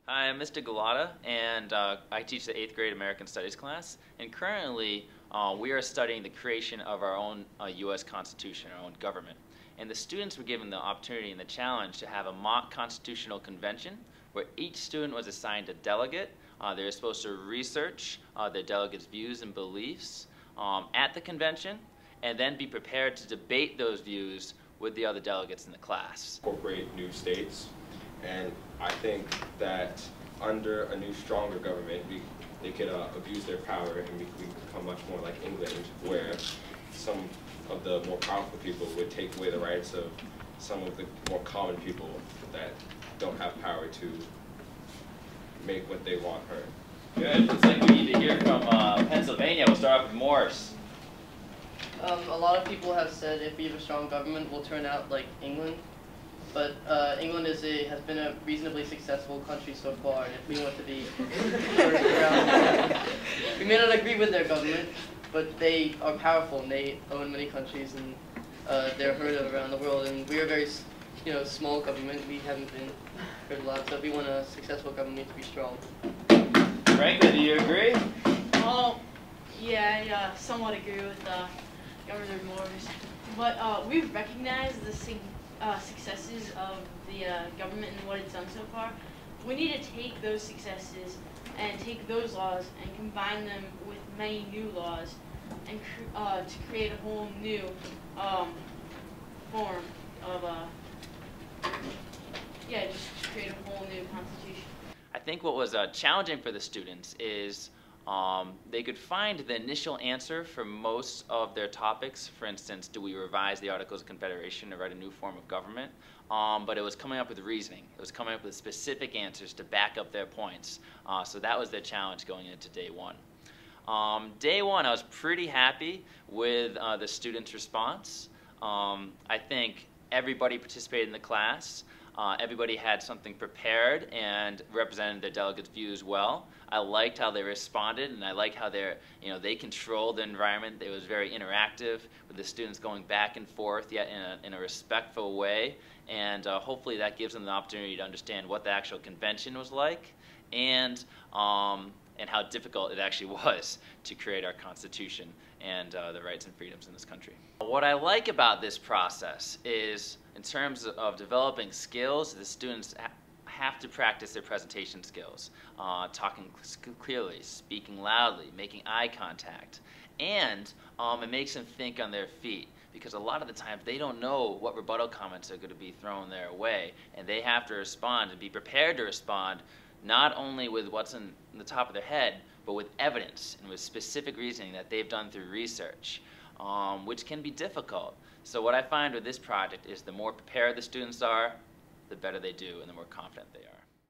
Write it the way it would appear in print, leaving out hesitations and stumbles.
Hi, I'm Mr. Galata, and I teach the 8th grade American Studies class. And currently, we are studying the creation of our own U.S. Constitution, our own government. And the students were given the opportunity and the challenge to have a mock constitutional convention where each student was assigned a delegate. They were supposed to research their delegates' views and beliefs at the convention, and then be prepared to debate those views with the other delegates in the class. Incorporate new states, and I think that under a new, stronger government, they could abuse their power, and we become much more like England, where some of the more powerful people would take away the rights of some of the more common people that don't have power to make what they want heard. Good. Looks like we need to hear from Pennsylvania. We'll start off with Morris. A lot of people have said if we have a strong government, we'll turn out like England. But England has been a reasonably successful country so far, and if we want to be around, we may not agree with their government, but they are powerful and they own many countries, and they're heard of around the world. And we are a very, small government. We haven't been heard a lot, so if we want a successful government, we need to be strong. Franklin, do you agree? Well, yeah, I somewhat agree with Governor Morris, but we've recognized the successes of the government and what it's done so far. We need to take those successes and take those laws and combine them with many new laws and to create a whole new form of just create a whole new constitution. I think what was challenging for the students is they could find the initial answer for most of their topics. For instance, do we revise the Articles of Confederation to write a new form of government? But it was coming up with reasoning. It was coming up with specific answers to back up their points. So that was their challenge going into day one. Day one, I was pretty happy with the students' response. I think everybody participated in the class. Everybody had something prepared and represented their delegates' views well. I liked how they responded, and I liked how they controlled the environment. It was very interactive with the students going back and forth, yet in a respectful way. And hopefully that gives them the opportunity to understand what the actual convention was like, and how difficult it actually was to create our Constitution and the rights and freedoms in this country. What I like about this process is, in terms of developing skills, the students have to practice their presentation skills, talking clearly, speaking loudly, making eye contact, and it makes them think on their feet, because a lot of the times they don't know what rebuttal comments are going to be thrown their way, and they have to respond and be prepared to respond not only with what's in the top of their head, but with evidence and with specific reasoning that they've done through research, which can be difficult. So what I find with this project is the more prepared the students are, the better they do and the more confident they are.